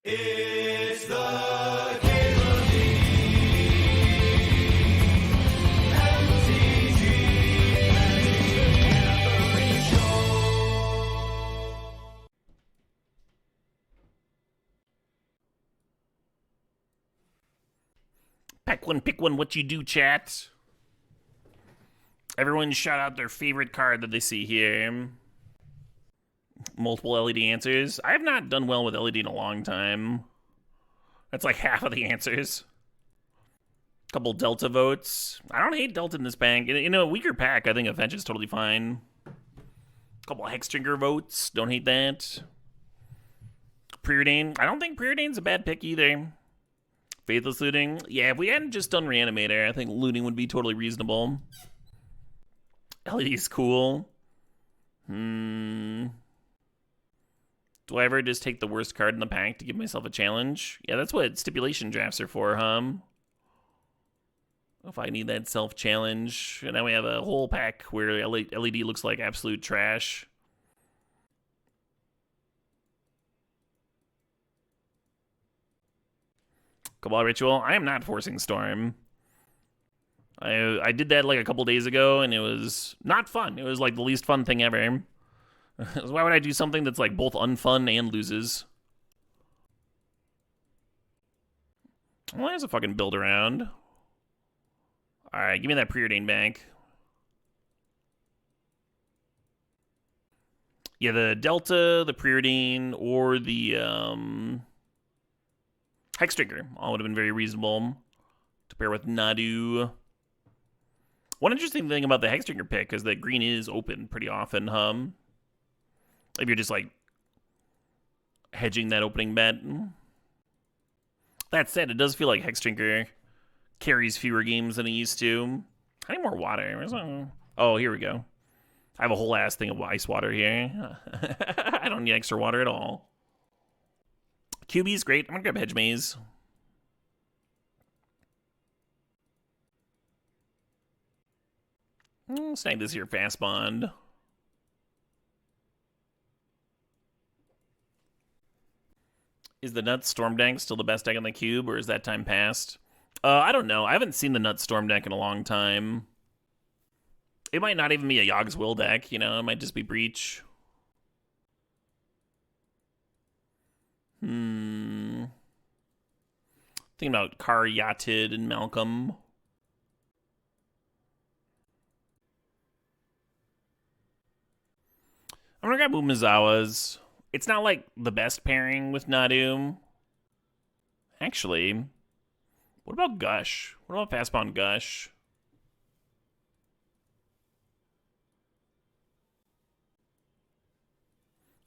It's the MTG Show. Pick one, what you do, chat. Everyone shout out their favorite card that they see here. Multiple LED answers. I have not done well with LED in a long time. That's like half of the answers. Couple Delta votes. I don't hate Delta in this bank. In a weaker pack, I think a fetch is totally fine. Couple Hexdrinker votes. Don't hate that. Preordain. I don't think Preordain's a bad pick either. Faithless Looting. Yeah, if we hadn't just done Reanimator, I think Looting would be totally reasonable. LED's cool. Do I ever just take the worst card in the pack to give myself a challenge? Yeah, that's what stipulation drafts are for, huh? If I need that self-challenge. And now we have a whole pack where LED looks like absolute trash. Cabal Ritual. I am not forcing Storm. I did that like a couple days ago, and it was not fun. It was like the least fun thing ever. Why would I do something that's like both unfun and loses? Well, there's a fucking build around. Alright, give me that Preordain bank. Yeah, the Delta, the Preordain, or the Hexdrinker all would have been very reasonable to pair with Nadu. One interesting thing about the Hexdrinker pick is that green is open pretty often, if you're just like hedging that opening bet. That said, it does feel like Hexdrinker carries fewer games than it used to. I need more water. Oh, here we go. I have a whole ass thing of ice water here. I don't need extra water at all. QB's great. I'm gonna grab Hedge Maze. Snag this here Fast Bond. Is the Nuts Storm deck still the best deck on the cube, or is that time past? I don't know. I haven't seen the Nuts Storm deck in a long time. It might not even be a Yogg's Will deck, you know? It might just be Breach. Thinking about Car Yachted and Malcolm. I'm gonna grab Umezawa's. It's not like the best pairing with Nadu. Actually, what about Gush? What about Fast Bond Gush?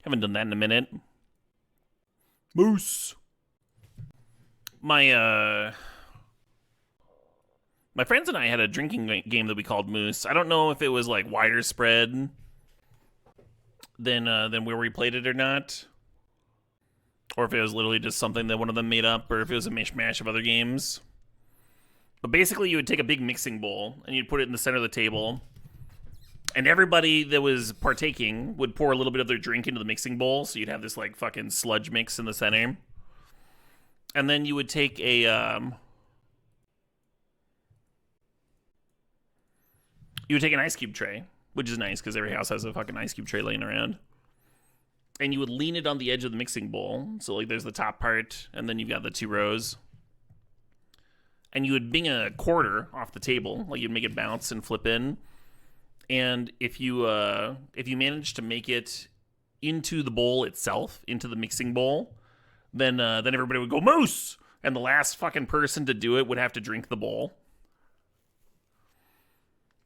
Haven't done that in a minute. Moose. My friends and I had a drinking game that we called Moose. I don't know if it was like wider spread than where we played it or not, or if it was literally just something that one of them made up, or if it was a mishmash of other games. But basically, you would take a big mixing bowl and you'd put it in the center of the table, and everybody that was partaking would pour a little bit of their drink into the mixing bowl, so you'd have this like fucking sludge mix in the center. And then you would take a an ice cube tray, which is nice because every house has a fucking ice cube tray laying around. And you would lean it on the edge of the mixing bowl. So like there's the top part, and then you've got the two rows. And you would bing a quarter off the table, like you'd make it bounce and flip in. And if you manage to make it into the bowl itself, into the mixing bowl, then everybody would go Moose, and the last fucking person to do it would have to drink the bowl.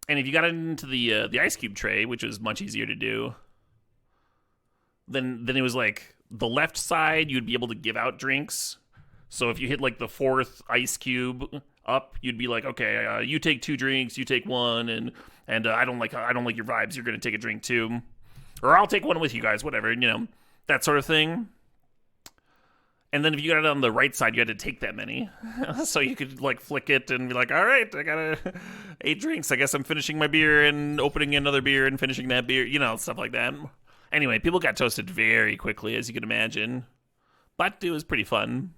And if you got it into the ice cube tray, which was much easier to do, then it was like the left side you'd be able to give out drinks. So if you hit like the fourth ice cube up, you'd be like, okay, you take 2 drinks, you take 1, and I don't like your vibes. You're gonna take a drink too, or I'll take one with you guys, whatever, you know, that sort of thing. And then if you got it on the right side, you had to take that many. So you could like flick it and be like, all right, I got 8 drinks. I guess I'm finishing my beer and opening another beer and finishing that beer, you know, stuff like that. Anyway, people got toasted very quickly, as you can imagine. But it was pretty fun.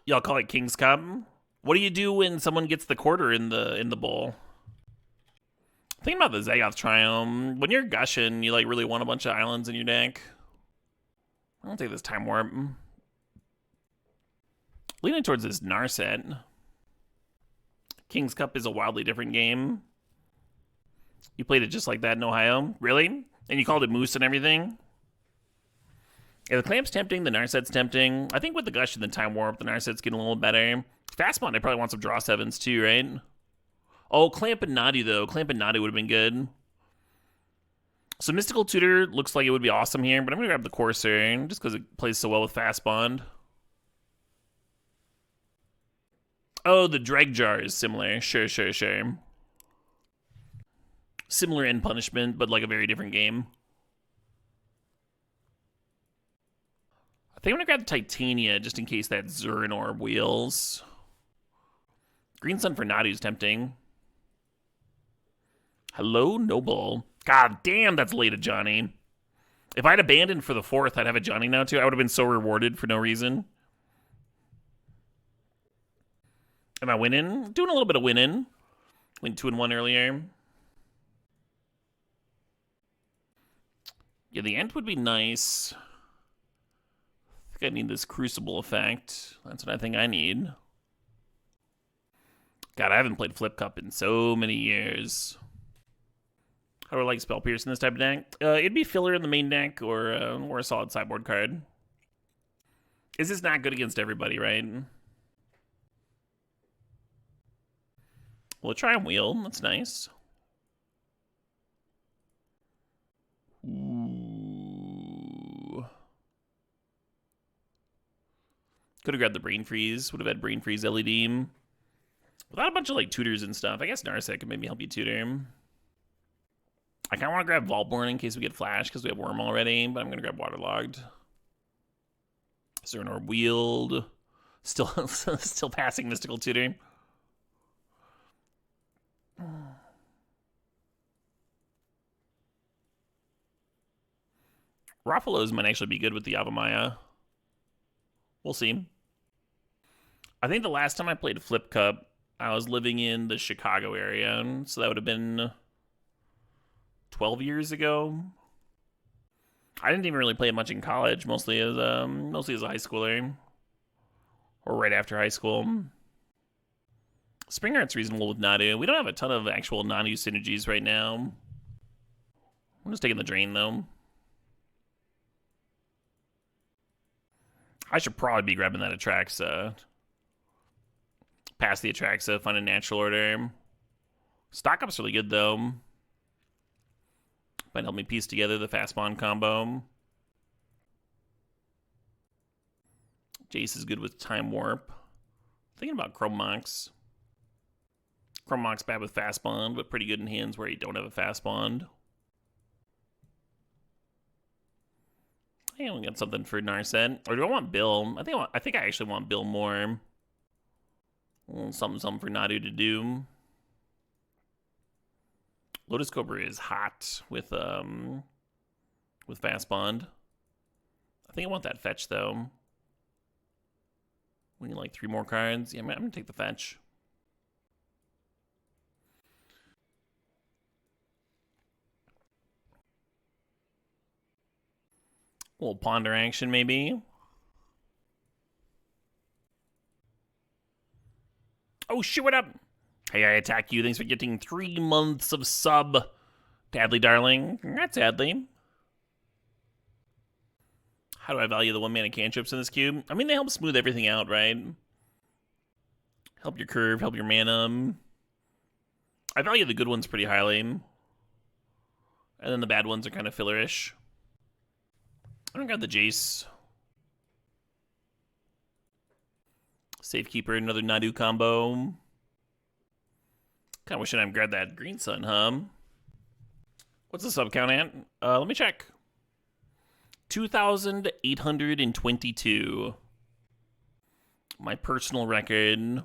Y'all call it King's Cup. What do you do when someone gets the quarter in the bowl? Think about the Zagoth Triumph. When you're gushing, you like really want a bunch of islands in your deck. I'll take this Time Warp. Leaning towards this Narset. King's Cup is a wildly different game. You played it just like that in Ohio? Really? And you called it Moose and everything? Yeah, the Clamp's tempting, the Narset's tempting. I think with the Gush and the Time Warp, the Narset's getting a little better. Fastbond, I probably want some draw sevens too, right? Oh, Clamp and Nadu, though. Clamp and Nadu would have been good. So Mystical Tutor looks like it would be awesome here, but I'm going to grab the Corsair just because it plays so well with Fastbond. Oh, the Drag Jar is similar. Sure. Similar in punishment, but like a very different game. I think I'm going to grab the Titania just in case that Zurin Orb wheels. Green Sun for Nadu is tempting. Hello, Noble. God damn, that's late, Johnny. If I'd abandoned for the 4th, I'd have a Johnny now too. I would have been so rewarded for no reason. Am I winning? Doing a little bit of winning. Went 2-1 earlier. Yeah, the Ent would be nice. I think I need this Crucible effect. That's what I think I need. God, I haven't played Flip Cup in so many years. How do I like Spell Pierce in this type of deck? It'd be filler in the main deck or a solid sideboard card. Is this not good against everybody, right? We'll try and wheel. That's nice. Ooh. Could have grabbed the Brain Freeze. Would have had Brain Freeze LED. Without a bunch of like tutors and stuff. I guess Narset could maybe help you tutor. I kind of want to grab Volborn in case we get Flash because we have Worm already, but I'm going to grab Waterlogged. Zurin Orb wheeled. Still passing Mystical Tutor. Raffalos might actually be good with the Avamaya. We'll see. I think the last time I played Flip Cup, I was living in the Chicago area, so that would have been 12 years ago. I didn't even really play it much in college, mostly as a high schooler. Or right after high school. Spring Art's reasonable with Nadu. We don't have a ton of actual Nadu synergies right now. I'm just taking the drain, though. I should probably be grabbing that Atraxa. Pass the Atraxa, find a natural order. Stock Up's really good, though. Might help me piece together the Fastbond combo. Jace is good with Time Warp. Thinking about Chrome Mox. Chrome Mox bad with Fastbond, but pretty good in hands where you don't have a Fastbond. I only got something for Narset. Or do I want Bill? I think I actually want Bill more. Something for Nadu to do. Lotus Cobra is hot with Fastbond. I think I want that fetch though. We need like 3 more cards. Yeah, I'm gonna take the fetch. A little ponder action maybe. Oh shit, what up? Hey, I attack you. Thanks for getting 3 months of sub. Adley, darling. Congrats, Adley. How do I value the 1-mana cantrips in this cube? I mean, they help smooth everything out, right? Help your curve, help your mana. I value the good ones pretty highly. And then the bad ones are kind of fillerish. I don't got the Jace. Safekeeper, another Nadu combo. Kind of wishing I'd grabbed that Green Sun, huh? What's the sub count at? Let me check. 2,822. My personal record.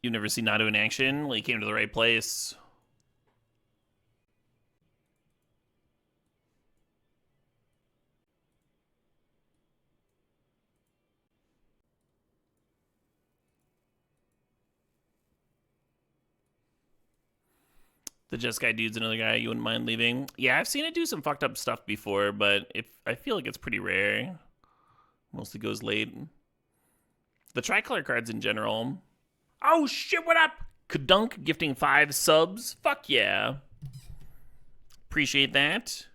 You've never seen Nato in action? Well, you came to the right place. The Just Guy dude's another guy you wouldn't mind leaving. Yeah, I've seen it do some fucked up stuff before, but I feel like it's pretty rare. Mostly goes late. The tricolor cards in general. Oh shit, what up? Kadunk gifting 5 subs. Fuck yeah. Appreciate that.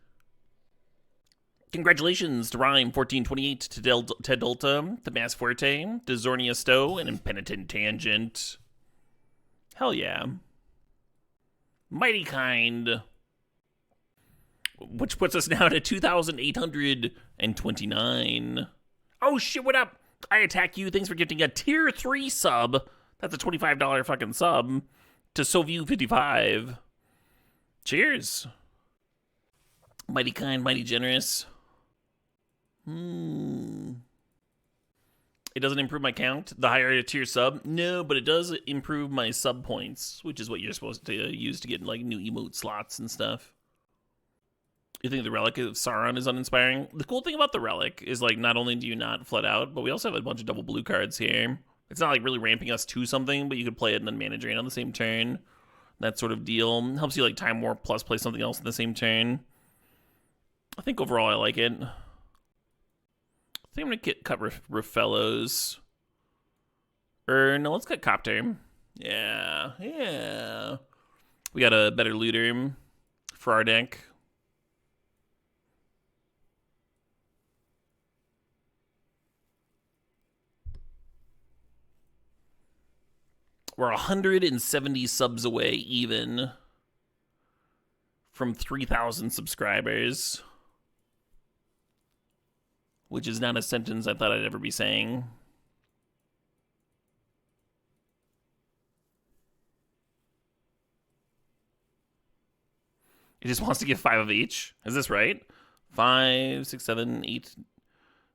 Congratulations to Rhyme1428, to Ted Delta, to Mass Fuerte, to Zornia Stowe, and Impenitent Tangent. Hell yeah. Mighty kind. Which puts us now to 2,829. Oh shit, what up? I attack you. Thanks for gifting a tier 3 sub. That's a $25 fucking sub. To Soview55. Cheers. Mighty kind, mighty generous. It doesn't improve my count, the higher tier sub? No, but it does improve my sub points, which is what you're supposed to use to get like new emote slots and stuff. You think the Relic of Sauron is uninspiring? The cool thing about the Relic is like not only do you not flood out, but we also have a bunch of double blue cards here. It's not like really ramping us to something, but you could play it and then mana drain on the same turn. That sort of deal. Helps you like time warp plus play something else in the same turn. I think overall I like it. I think I'm gonna cut Raffello's. No, let's cut Copter. Yeah. We got a better looter for our deck. We're 170 subs away even from 3,000 subscribers. Which is not a sentence I thought I'd ever be saying. It just wants to give 5 of each. Is this right? 5, 6, 7, 8,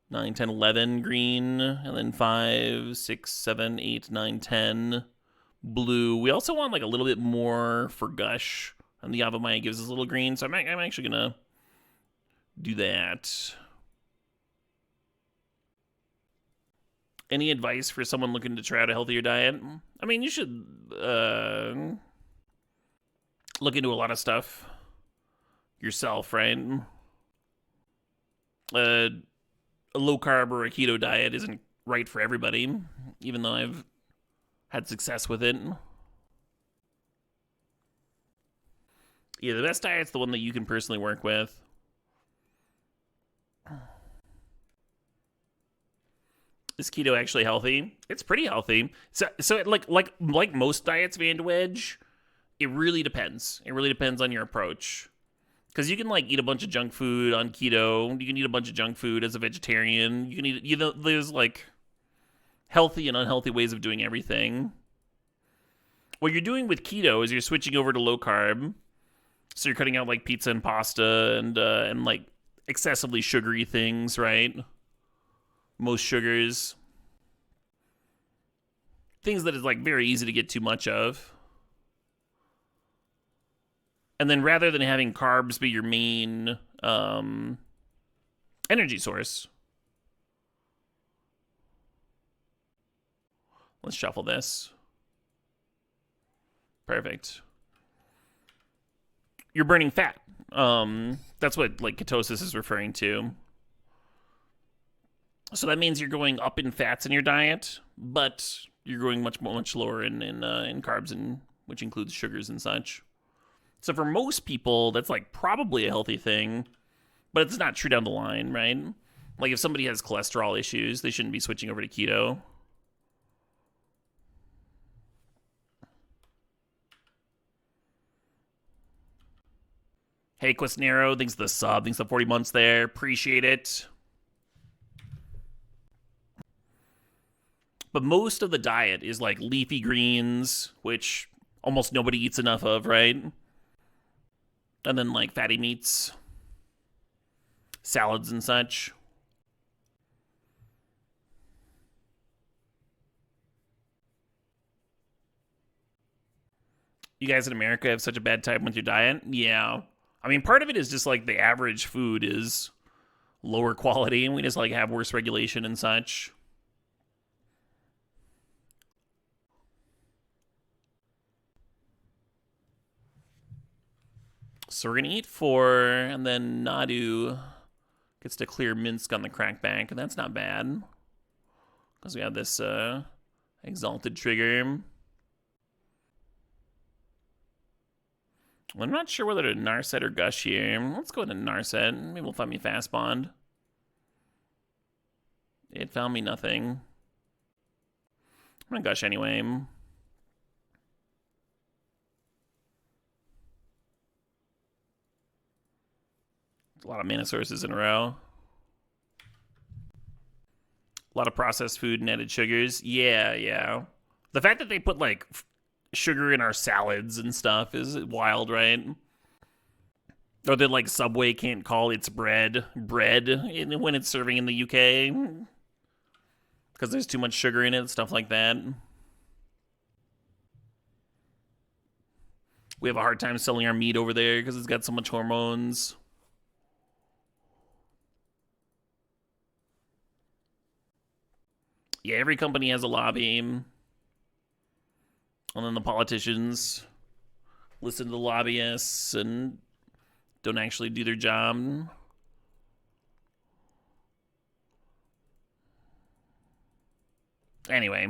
9, 10, 11 green. And then 5, 6, 7, 8, 9, 10 blue. We also want like a little bit more for Gush. And the Avamaya gives us a little green. So I'm actually going to do that. Any advice for someone looking to try out a healthier diet? I mean, you should look into a lot of stuff yourself, right? A low carb or a keto diet isn't right for everybody, even though I've had success with it. Yeah, the best diet's the one that you can personally work with. Is keto actually healthy? It's pretty healthy. So like most diets, Vandwedge, it really depends. It really depends on your approach. Because you can like eat a bunch of junk food on keto. You can eat a bunch of junk food as a vegetarian. You can eat, there's like healthy and unhealthy ways of doing everything. What you're doing with keto is you're switching over to low carb. So you're cutting out like pizza and pasta and like excessively sugary things, right? Most sugars. Things that is like very easy to get too much of. And then rather than having carbs be your main energy source. Let's shuffle this. Perfect. You're burning fat. That's what like ketosis is referring to. So that means you're going up in fats in your diet, but you're going much lower in carbs, and which includes sugars and such. So for most people, that's like probably a healthy thing, but it's not true down the line, right? Like if somebody has cholesterol issues, they shouldn't be switching over to keto. Hey, Questnero, thanks for the sub, thanks for the 40 months there. Appreciate it. But most of the diet is like leafy greens, which almost nobody eats enough of, right? And then like fatty meats, salads and such. You guys in America have such a bad time with your diet? Yeah. I mean, part of it is just like the average food is lower quality and we just like have worse regulation and such. So we're gonna eat 4, and then Nadu gets to clear Minsk on the crackback, and that's not bad. Because we have this exalted trigger. Well, I'm not sure whether to Narset or Gush here. Let's go into Narset. Maybe we'll find me Fast Bond. It found me nothing. I'm gonna Gush anyway. A lot of mana sources in a row. A lot of processed food and added sugars. Yeah. The fact that they put, like, sugar in our salads and stuff is wild, right? Or that, like, Subway can't call its bread when it's serving in the UK. Because there's too much sugar in it, stuff like that. We have a hard time selling our meat over there because it's got so much hormones. Yeah, every company has a lobby. And then the politicians listen to the lobbyists and don't actually do their job. Anyway.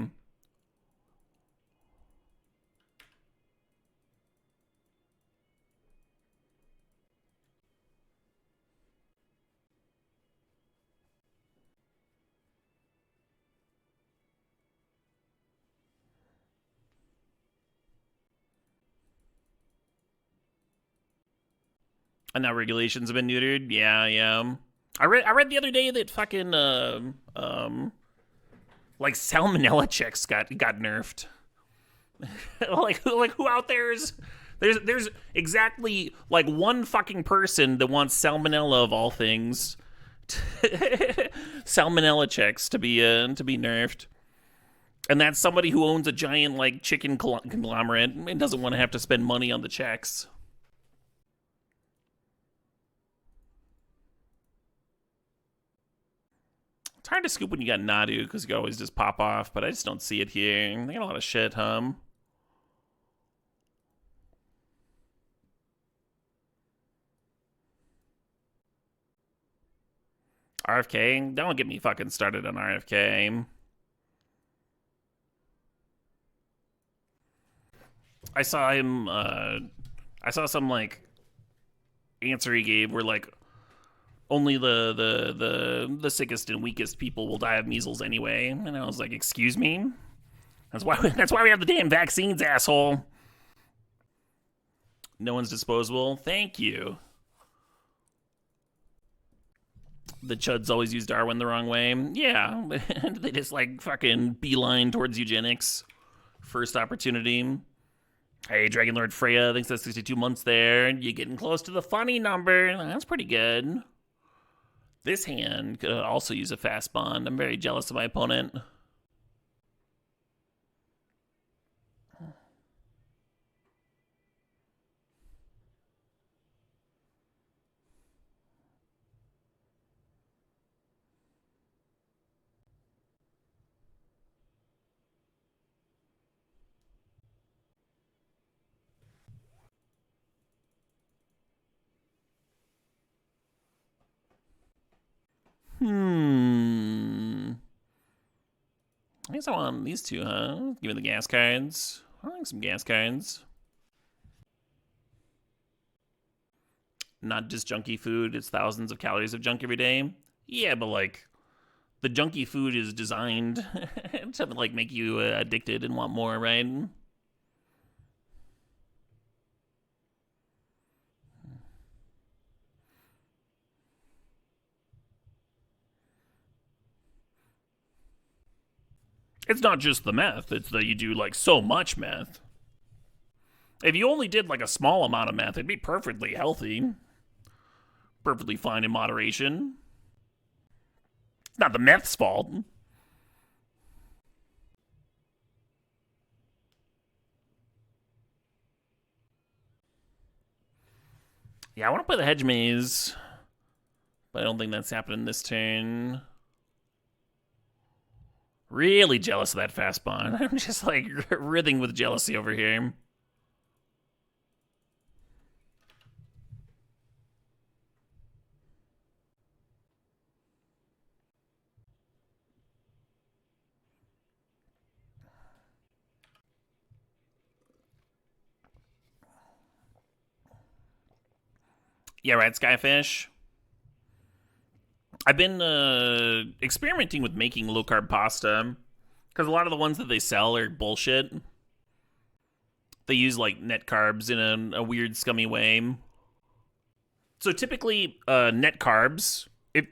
And now regulations have been neutered. Yeah. I read the other day that fucking like salmonella checks got nerfed. like who out there is there's exactly like one fucking person that wants salmonella of all things. Salmonella checks to be nerfed. And that's somebody who owns a giant like chicken conglomerate and doesn't want to have to spend money on the checks. It's hard to scoop when you got Nadu because you can always just pop off, but I just don't see it here. They got a lot of shit, RFK? Don't get me fucking started on RFK. I saw him, I saw some, like, answer he gave where, like, only the sickest and weakest people will die of measles anyway. And I was like, excuse me? That's why we have the damn vaccines, asshole. No one's disposable. Thank you. The chuds always use Darwin the wrong way. Yeah, they just like fucking beeline towards eugenics. First opportunity. Hey, Dragon Lord Freya thinks that's 62 months there. You're getting close to the funny number. That's pretty good. This hand could also use a fast bond. I'm very jealous of my opponent. I guess I want these two, huh? Give me the gas cards. I like some gas cards. Not just junky food, it's thousands of calories of junk every day. Yeah, but like, the junky food is designed to like make you addicted and want more, right? It's not just the meth, it's that you do like so much meth. If you only did like a small amount of meth, it'd be perfectly healthy. Perfectly fine in moderation. It's not the meth's fault. Yeah, I want to play the hedge maze, but I don't think that's happening this turn. Really jealous of that fast spawn. I'm just like writhing with jealousy over here. Yeah, right, Skyfish. I've been experimenting with making low carb pasta because a lot of the ones that they sell are bullshit. They use like net carbs in a weird, scummy way. So typically, net carbs. If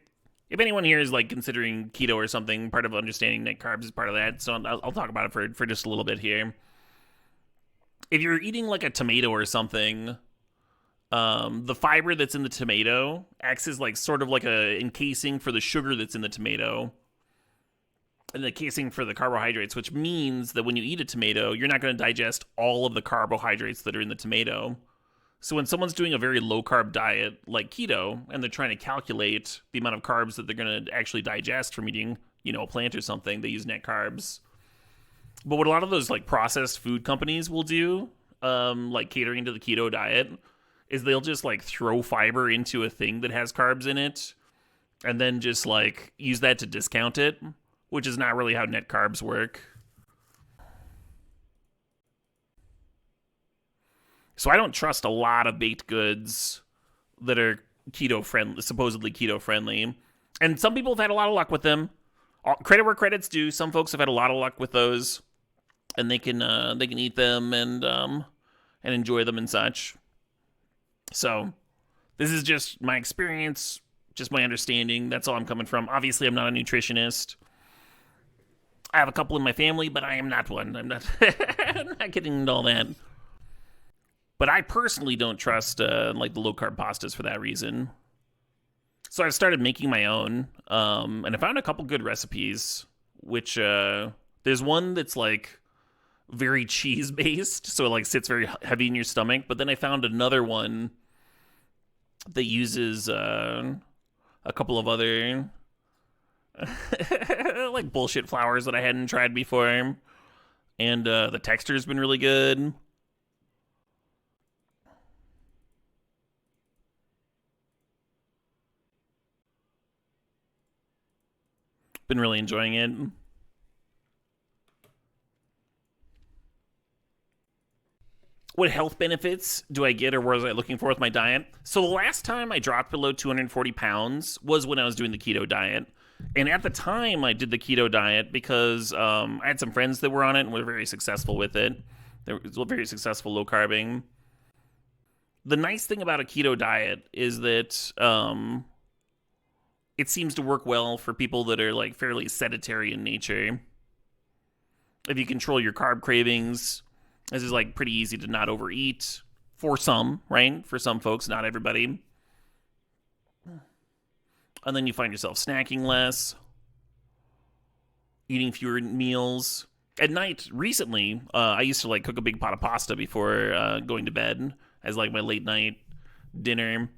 anyone here is like considering keto or something, part of understanding net carbs is part of that. So I'll talk about it for just a little bit here. If you're eating like a tomato or something, the fiber that's in the tomato acts as like sort of like a encasing for the sugar that's in the tomato and the casing for the carbohydrates, which means that when you eat a tomato, you're not going to digest all of the carbohydrates that are in the tomato. So when someone's doing a very low carb diet like keto and they're trying to calculate the amount of carbs that they're going to actually digest from eating, a plant or something, they use net carbs. But what a lot of those like processed food companies will do, like catering to the keto diet, is they'll just like throw fiber into a thing that has carbs in it and then just like use that to discount it, which is not really how net carbs work. So I don't trust a lot of baked goods that are keto friendly, supposedly keto friendly. And some people have had a lot of luck with them. Credit where credit's due. Some folks have had a lot of luck with those, and they can eat them and enjoy them and such. So this is just my experience, just my understanding. That's all I'm coming from. Obviously, I'm not a nutritionist. I have a couple in my family, but I am not one. I'm not I'm not getting into all that. But I personally don't trust like the low carb pastas for that reason. So I've started making my own, and I found a couple good recipes. Which there's one that's like very cheese based, so it like sits very heavy in your stomach. But then I found another one that uses a couple of other like bullshit flours that I hadn't tried before, and the texture's been really good. Been really enjoying it. What health benefits do I get, or was I looking for with my diet? So the last time I dropped below 240 pounds was when I was doing the keto diet. And at the time, I did the keto diet because I had some friends that were on it and were very successful with it. They were very successful low carbing. The nice thing about a keto diet is that it seems to work well for people that are like fairly sedentary in nature. If you control your carb cravings, this is like pretty easy to not overeat for some, right? For some folks, not everybody. And then you find yourself snacking less, eating fewer meals. At night, recently, I used to like cook a big pot of pasta before going to bed as like my late night dinner.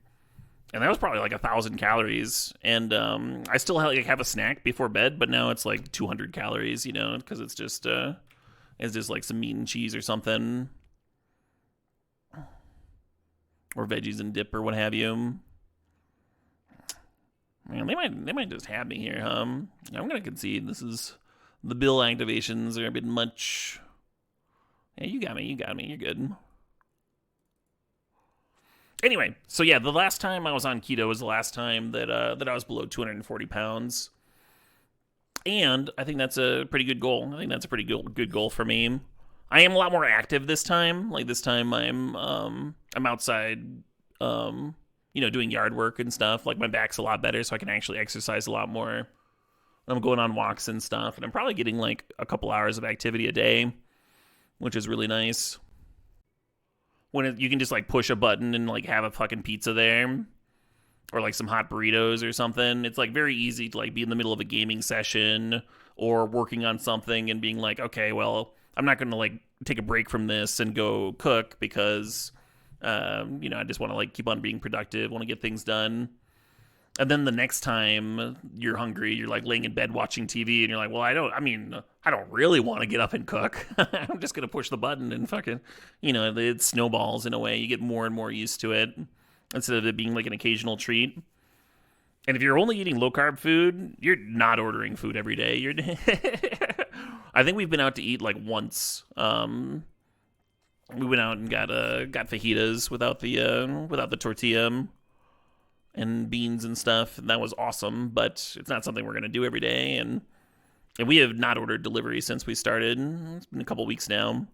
And that was probably like 1,000 calories. And I still have a snack before bed, but now it's like 200 calories, because it's just like some meat and cheese or something. Or veggies and dip or what have you. Man, they might just have me here, huh? I'm gonna concede. The bill activations are a bit much. Yeah, you got me, you're good. Anyway, so yeah, the last time I was on keto was the last time that I was below 240 pounds. And I think that's a pretty good goal. I think that's a pretty good goal for me. I am a lot more active this time. Like this time I'm outside, doing yard work and stuff. Like my back's a lot better, so I can actually exercise a lot more. I'm going on walks and stuff, and I'm probably getting like a couple hours of activity a day, which is really nice. When you can just like push a button and like have a fucking pizza there, or like some hot burritos or something. It's like very easy to like be in the middle of a gaming session or working on something and being like, okay, well, I'm not going to like take a break from this and go cook because I just want to like keep on being productive, want to get things done. And then the next time you're hungry, you're like laying in bed watching TV, and you're like, well, I don't really want to get up and cook. I'm just gonna push the button and fucking, it snowballs in a way. You get more and more used to it instead of it being like an occasional treat. And if you're only eating low carb food, you're not ordering food every day. You're I think we've been out to eat like once. We went out and got fajitas without the tortilla and beans and stuff, and that was awesome. But it's not something we're gonna do every day, and we have not ordered delivery since we started. It's been a couple weeks now.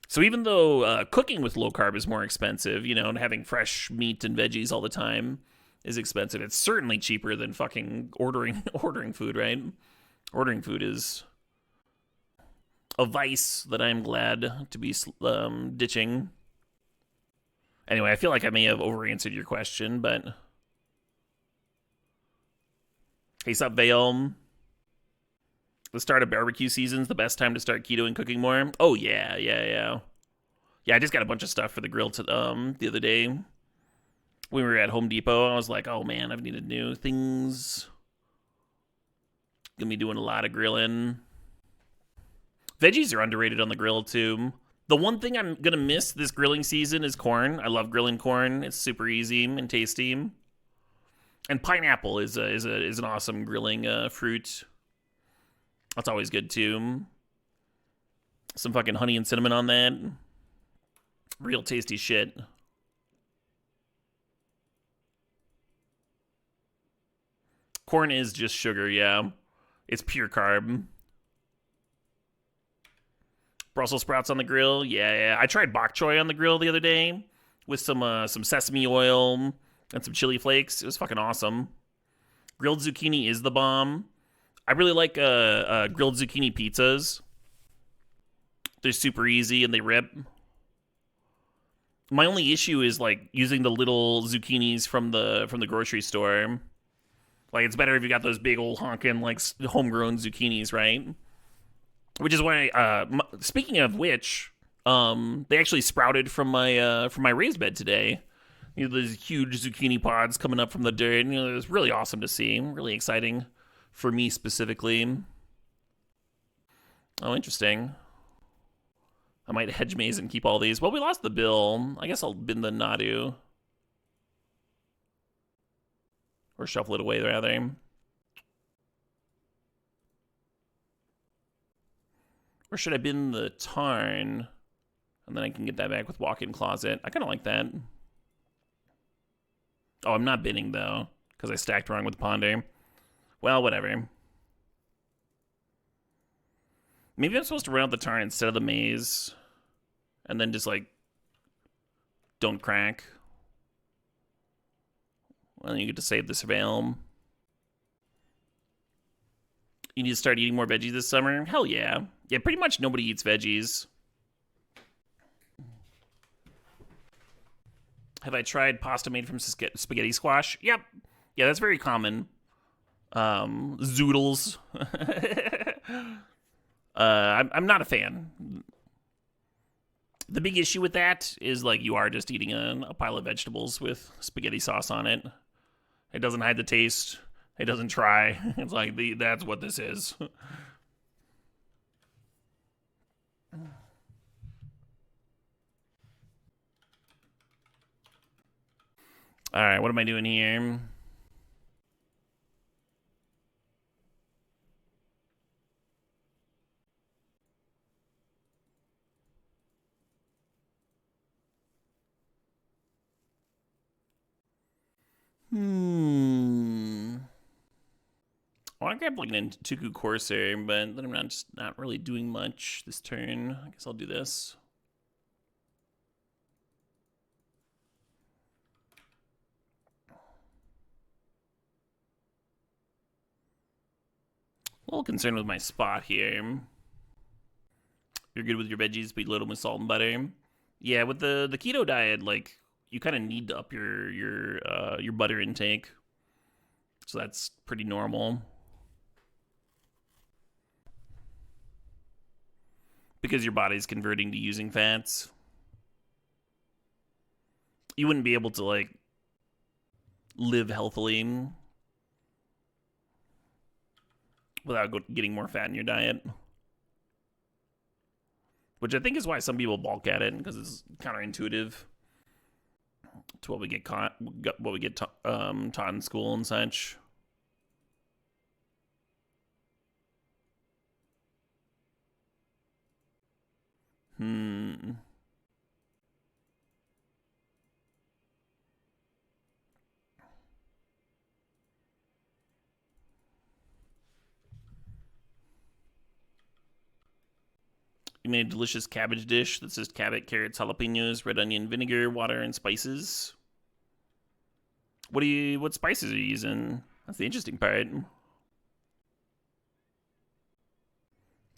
So even though cooking with low carb is more expensive, and having fresh meat and veggies all the time is expensive, it's certainly cheaper than fucking ordering food, right? Ordering food is a vice that I'm glad to be ditching. Anyway, I feel like I may have over-answered your question, but... Hey, sup, Vale? The start of barbecue season's the best time to start keto and cooking more? Oh, yeah. Yeah, I just got a bunch of stuff for the grill the other day. When we were at Home Depot, I was like, oh, man, I've needed new things. Gonna be doing a lot of grilling. Veggies are underrated on the grill, too. The one thing I'm gonna miss this grilling season is corn. I love grilling corn. It's super easy and tasty. And pineapple is an awesome grilling fruit. That's always good too. Some fucking honey and cinnamon on that. Real tasty shit. Corn is just sugar, yeah. It's pure carb. Brussels sprouts on the grill, yeah. I tried bok choy on the grill the other day with some sesame oil and some chili flakes. It was fucking awesome. Grilled zucchini is the bomb. I really like grilled zucchini pizzas. They're super easy and they rip. My only issue is like using the little zucchinis from the grocery store. Like it's better if you got those big old honkin' like homegrown zucchinis, right? Which is why, speaking of which, they actually sprouted from my raised bed today. These huge zucchini pods coming up from the dirt. It was really awesome to see. Really exciting for me specifically. Oh, interesting. I might hedge maze and keep all these. Well, we lost the bill. I guess I'll bin the Nadu. Or shuffle it away, rather. Or should I bin the Tarn? And then I can get that back with walk-in closet. I kind of like that. Oh, I'm not binning, though. Because I stacked wrong with Ponder. Well, whatever. Maybe I'm supposed to run out the Tarn instead of the maze. And then just, like, don't crack. Well, you get to save the surveil. You need to start eating more veggies this summer? Hell yeah. Yeah, pretty much nobody eats veggies. Have I tried pasta made from spaghetti squash? Yep. Yeah, that's very common. Zoodles. I'm not a fan. The big issue with that is, like, you are just eating a pile of vegetables with spaghetti sauce on it. It doesn't hide the taste. It doesn't try. It's like, that's what this is. All right, what am I doing here? I want to grab like an Tuku Corsair, but then I'm just not really doing much this turn. I guess I'll do this. A little concerned with my spot here. You're good with your veggies, but you load them with salt and butter. Yeah, with the keto diet, like you kind of need to up your butter intake, so that's pretty normal. Because your body's converting to using fats. You wouldn't be able to like live healthily without getting more fat in your diet. Which I think is why some people balk at it, because it's counterintuitive to what we get taught in school and such. You made a delicious cabbage dish that's just carrots, jalapenos, red onion, vinegar, water, and spices. What spices are you using? That's the interesting part.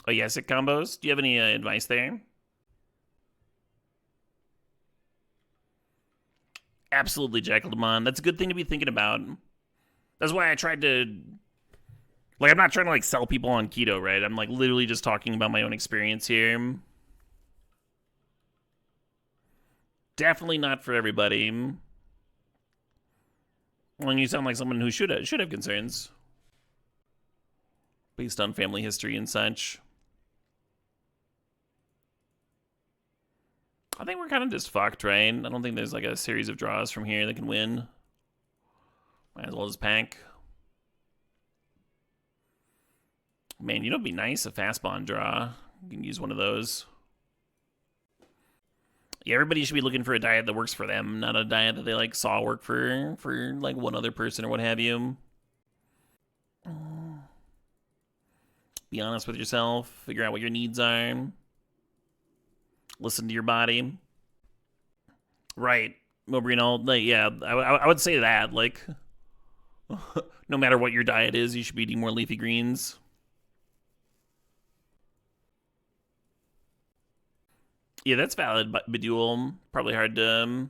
Oh, yes, it combos. Do you have any advice there? Absolutely, Jackal Demon. That's a good thing to be thinking about. That's why I tried to... Like, I'm not trying to, like, sell people on keto, right? I'm, like, literally just talking about my own experience here. Definitely not for everybody. Well, you sound like someone who should have concerns. Based on family history and such. I think we're kind of just fucked, right? I don't think there's, like, a series of draws from here that can win. Might as well just pack. Man, you know, it'd be nice, a fast bond draw. You can use one of those. Yeah, everybody should be looking for a diet that works for them, not a diet that they, like, saw work for like, one other person or what have you. Be honest with yourself. Figure out what your needs are. Listen to your body. Right. Mobrino, like, yeah, I would say that, like, no matter what your diet is, you should be eating more leafy greens. Yeah, that's valid, but Bidule, probably hard to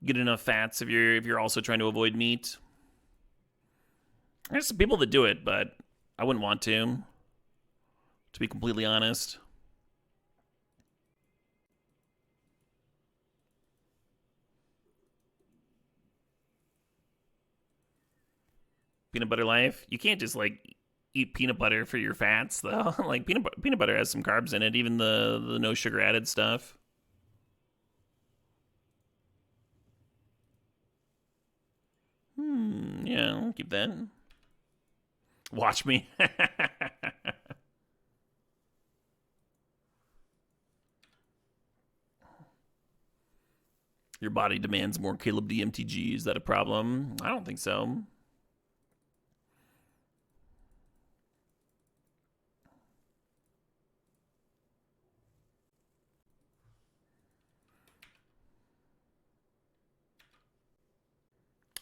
get enough fats if you're also trying to avoid meat. There's some people that do it, but I wouldn't want to be completely honest. Peanut butter life. You can't just like eat peanut butter for your fats though. Like peanut butter has some carbs in it, even the no sugar added stuff. Yeah, I'll keep that. Watch me. Your body demands more Caleb D MTG. Is that a problem? I don't think so.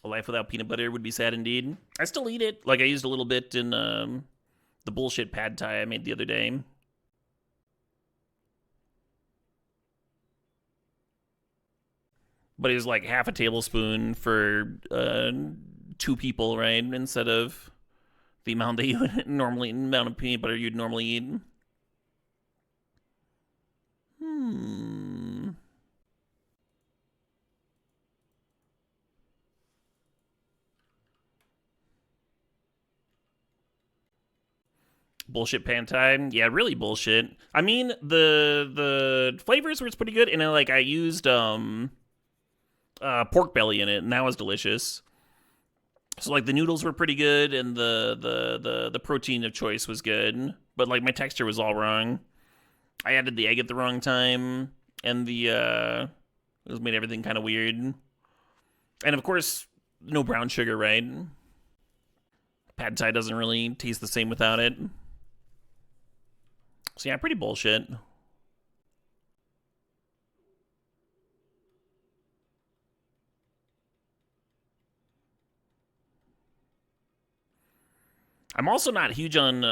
A life without peanut butter would be sad indeed. I still eat it. Like, I used a little bit in the bullshit pad thai I made the other day. But it was like half a tablespoon for 2 people, right? Instead of the amount that you would normally, amount of peanut butter you'd normally eat. Bullshit pan thai. Yeah, really bullshit. I mean, the flavors were pretty good, and I used pork belly in it, and that was delicious. So like the noodles were pretty good, and the protein of choice was good, but like my texture was all wrong. I added the egg at the wrong time, and it was made everything kind of weird. And of course, no brown sugar, right? Pad thai doesn't really taste the same without it. So yeah, pretty bullshit. I'm also not huge on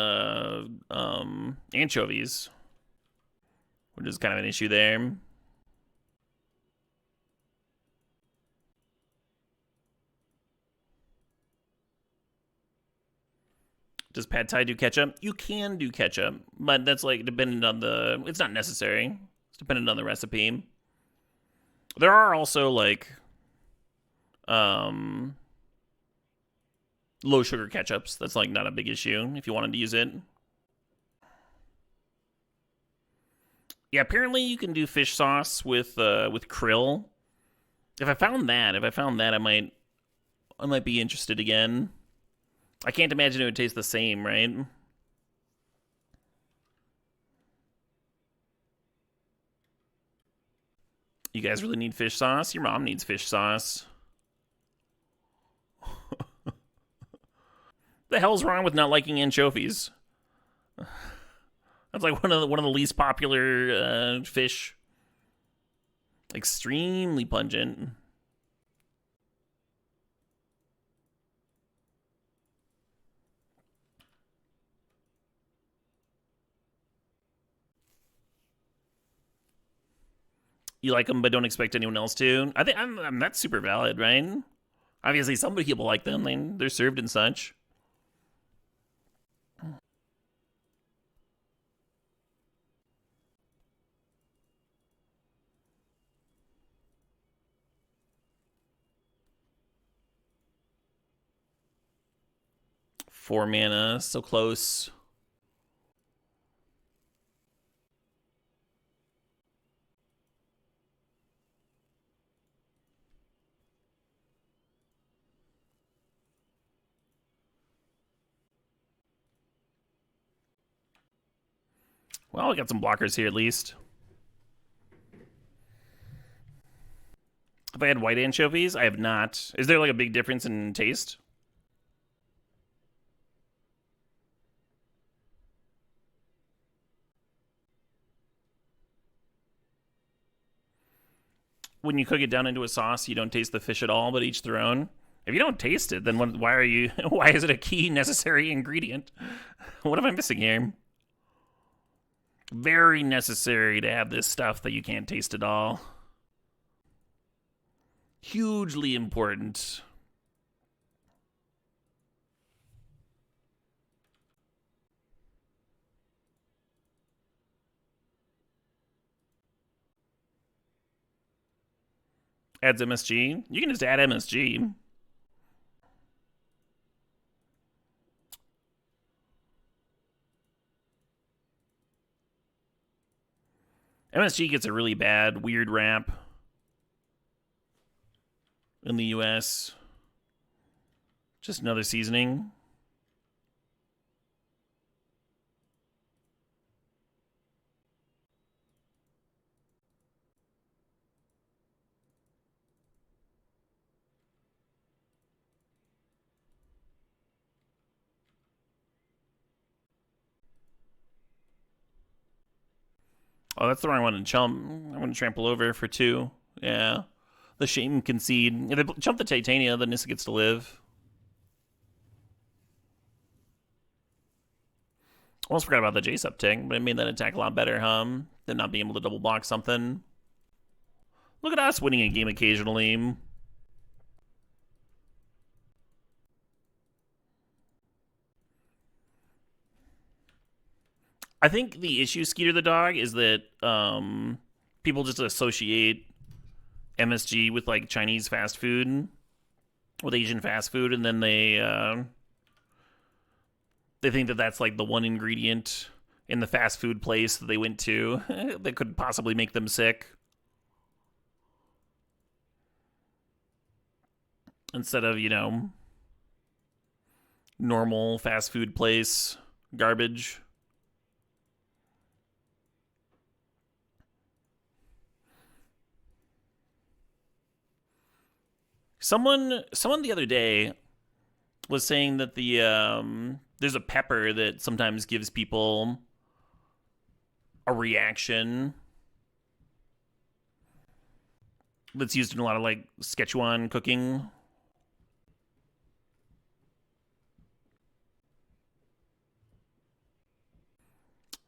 anchovies, which is kind of an issue there. Does pad thai do ketchup? You can do ketchup, but that's like dependent on the... It's not necessary. It's dependent on the recipe. There are also like low sugar ketchups. That's like not a big issue if you wanted to use it. Yeah, apparently you can do fish sauce with krill. If I found that, I might be interested again. I can't imagine it would taste the same, right? You guys really need fish sauce? Your mom needs fish sauce. The hell's wrong with not liking anchovies? That's like one of the least popular fish. Extremely pungent. You like them, but don't expect anyone else to. I think that's super valid, right? Obviously, some people like them. They're served and such. Four mana, so close. Well, we got some blockers here at least. Have I had white anchovies? I have not. Is there like a big difference in taste? When you cook it down into a sauce, you don't taste the fish at all, but each their own. If you don't taste it, then why are you? Why is it a key necessary ingredient? What am I missing here? Very necessary to have this stuff that you can't taste at all. Hugely important. Adds MSG. You can just add MSG. MSG gets a really bad, weird rap in the US. Just another seasoning. Oh, that's the wrong one to chump. I'm going to trample over for 2. Yeah. The shame concede. If they chump the Titania, then Nissa gets to live. Almost forgot about the Jace uptick, but it made that attack a lot better, huh? Than not being able to double block something. Look at us winning a game occasionally. I think the issue, Skeeter the dog, is that people just associate MSG with like Chinese fast food, with Asian fast food, and then they think that that's like the one ingredient in the fast food place that they went to that could possibly make them sick. Instead of, normal fast food place garbage. Someone the other day was saying that there's a pepper that sometimes gives people a reaction that's used in a lot of like Szechuan cooking.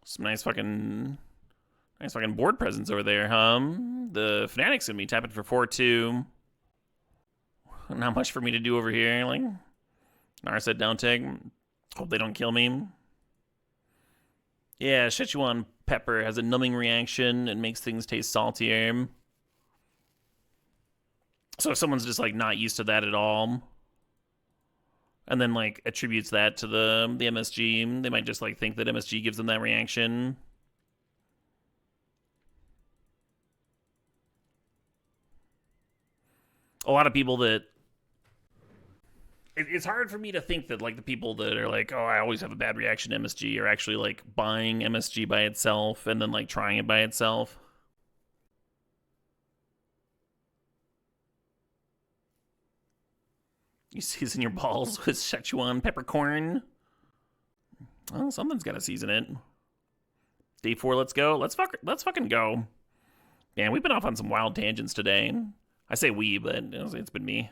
Some nice fucking board presence over there, huh? The Fnatic's gonna be tapping for 4-2. Not much for me to do over here. Like, Narset down tag. Hope they don't kill me. Yeah, Szechuan pepper has a numbing reaction and makes things taste saltier. So if someone's just like not used to that at all, and then like attributes that to the MSG, they might just like think that MSG gives them that reaction. A lot of people that it's hard for me to think that like the people that are like, oh, I always have a bad reaction to MSG are actually like buying MSG by itself and then like trying it by itself. You season your balls with Szechuan peppercorn. Well, something's got to season it. Day 4, let's go. Let's fucking go. Man, we've been off on some wild tangents today. I say we, but it's been me.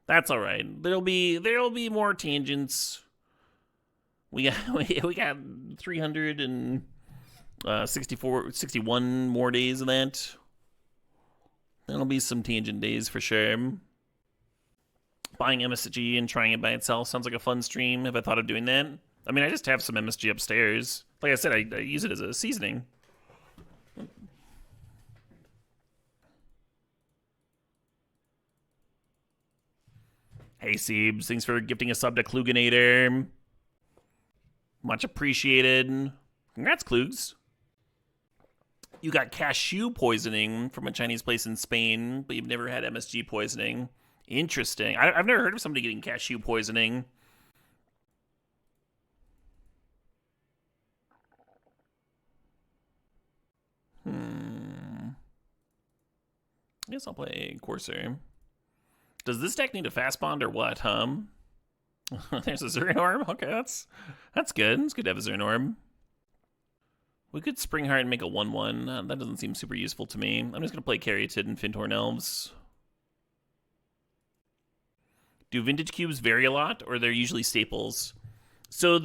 That's all right. There'll be more tangents. We got 61 more days of that. There'll be some tangent days for sure. Buying MSG and trying it by itself sounds like a fun stream. Have I thought of doing that? I mean, I just have some MSG upstairs. Like I said, I use it as a seasoning. Hey, Siebes, thanks for gifting a sub to Kluganator. Much appreciated. Congrats, Klugs. You got cashew poisoning from a Chinese place in Spain, but you've never had MSG poisoning. Interesting. I've never heard of somebody getting cashew poisoning. I guess I'll play Corsair. Does this deck need a fast bond or what, There's a Zerrin Orb? Okay, that's good. It's good to have a Zerrin Orb. We could Springheart and make a 1-1. That doesn't seem super useful to me. I'm just going to play Caryatid and Fintorn Elves. Do vintage cubes vary a lot, or they're usually staples? So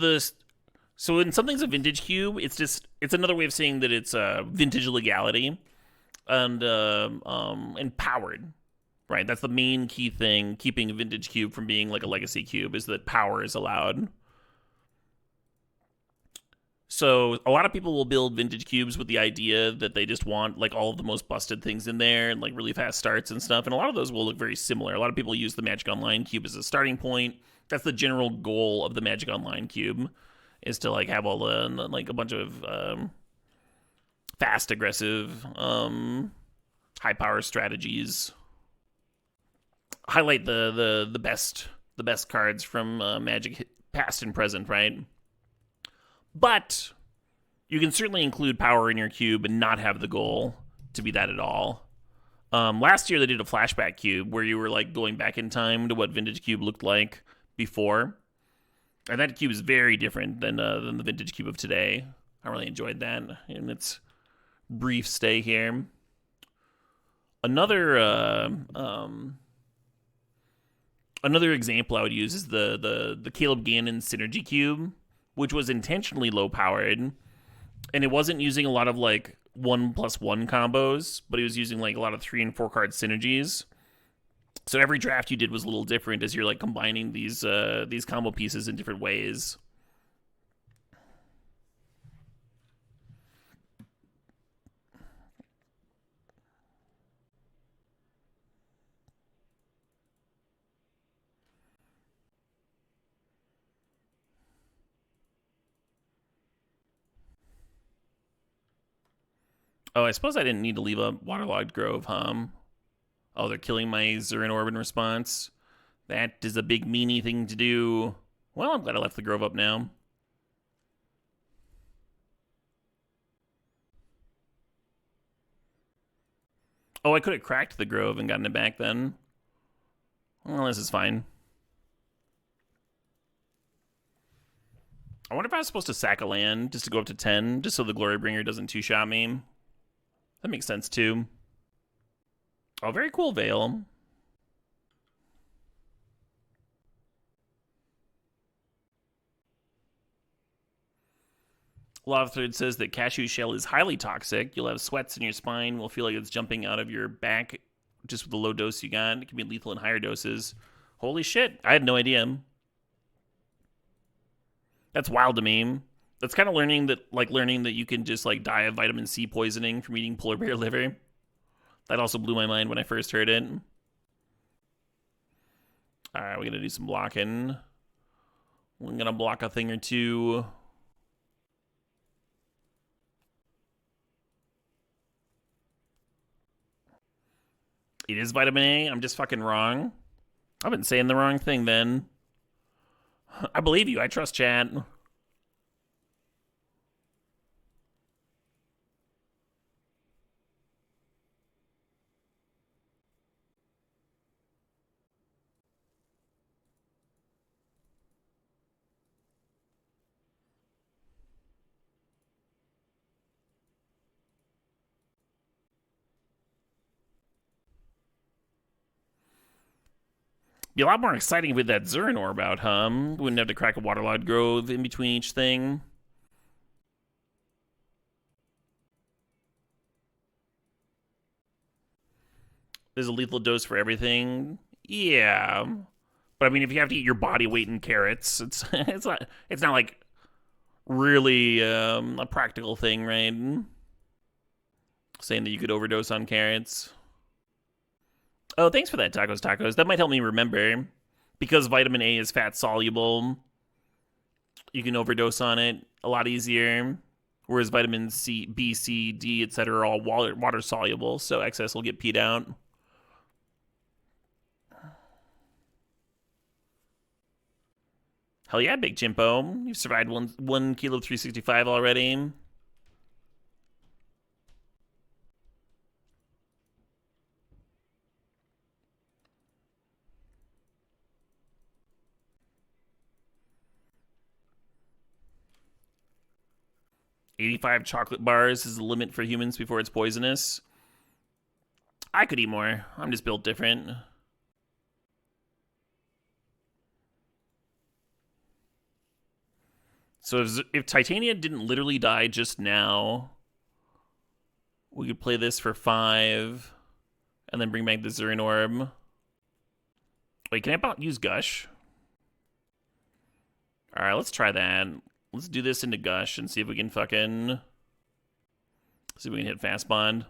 when something's a vintage cube, it's another way of saying that it's vintage legality and powered. Right, that's the main key thing keeping a vintage cube from being like a legacy cube is that power is allowed. So a lot of people will build vintage cubes with the idea that they just want like all of the most busted things in there and like really fast starts and stuff. And a lot of those will look very similar. A lot of people use the Magic Online cube as a starting point. That's the general goal of the Magic Online cube, is to like have all the like a bunch of fast, aggressive, high power strategies. Highlight the best cards from Magic past and present, right? But you can certainly include power in your cube and not have the goal to be that at all. Last year they did a flashback cube where you were like going back in time to what vintage cube looked like before, and that cube is very different than the vintage cube of today. I really enjoyed that in its brief stay here. Another example I would use is the Caleb Gannon Synergy Cube, which was intentionally low powered, and it wasn't using a lot of like 1+1 combos, but it was using like a lot of 3 and 4 card synergies. So every draft you did was a little different as you're like combining these combo pieces in different ways. Oh, I suppose I didn't need to leave a waterlogged grove, Oh, they're killing my Zerrin Orb in response. That is a big meanie thing to do. Well, I'm glad I left the grove up now. Oh, I could have cracked the grove and gotten it back then. Well, this is fine. I wonder if I was supposed to sack a land just to go up to 10, just so the Glorybringer doesn't two-shot me. That makes sense, too. Oh, very cool, Veil. Lava Thread says that cashew shell is highly toxic. You'll have sweats in your spine. Will feel like it's jumping out of your back just with the low dose you got. It can be lethal in higher doses. Holy shit. I had no idea. That's wild to me. That's kind of learning that you can just like die of vitamin C poisoning from eating polar bear liver. That also blew my mind when I first heard it. All right, we're gonna do some blocking. We're gonna block a thing or two. It is vitamin A. I'm just fucking wrong. I've been saying the wrong thing then. I believe you. I trust chat. Be a lot more exciting with that Zurin orb out, huh? Wouldn't have to crack a waterlogged grove in between each thing. There's a lethal dose for everything. Yeah. But I mean, if you have to eat your body weight in carrots, it's not like really a practical thing, right? Saying that you could overdose on carrots. Oh, thanks for that, tacos. That might help me remember. Because vitamin A is fat soluble, you can overdose on it a lot easier. Whereas vitamin C, B, C, D, etc. are all water soluble, so excess will get peed out. Hell yeah, Big Chimpo. You've survived one kilo 365 already. $85 chocolate bars is the limit for humans before it's poisonous. I could eat more. I'm just built different. So if Titania didn't literally die just now, we could play this for 5 and then bring back the Zurin Orb. Wait, can I use Gush? All right, let's try that. Let's do this into Gush and see if we can hit Fast Bond.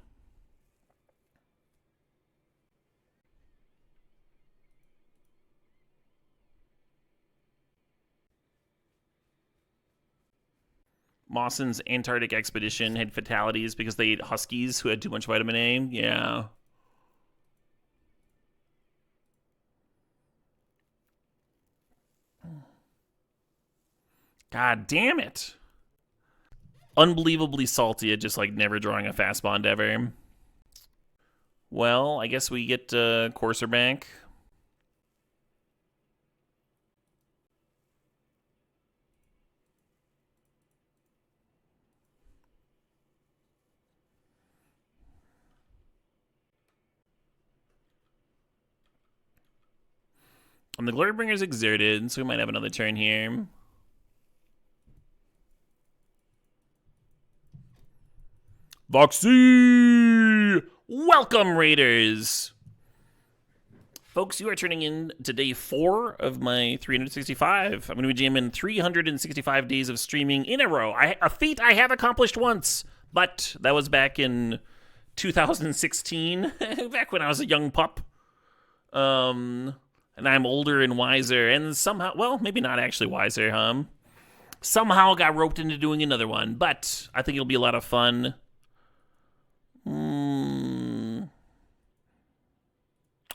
Mawson's Antarctic expedition had fatalities because they ate huskies who had too much vitamin A. Yeah. God damn it. Unbelievably salty at just like never drawing a fast bond ever. Well, I guess we get Courser back. And the Glorybringer's exerted, so we might have another turn here. Voxy! Welcome, Raiders! Folks, you are turning in to day 4 of my 365. I'm going to be jamming 365 days of streaming in a row. A feat I have accomplished once, but that was back in 2016, back when I was a young pup. And I'm older and wiser, and somehow, well, maybe not actually wiser, somehow got roped into doing another one, but I think it'll be a lot of fun. I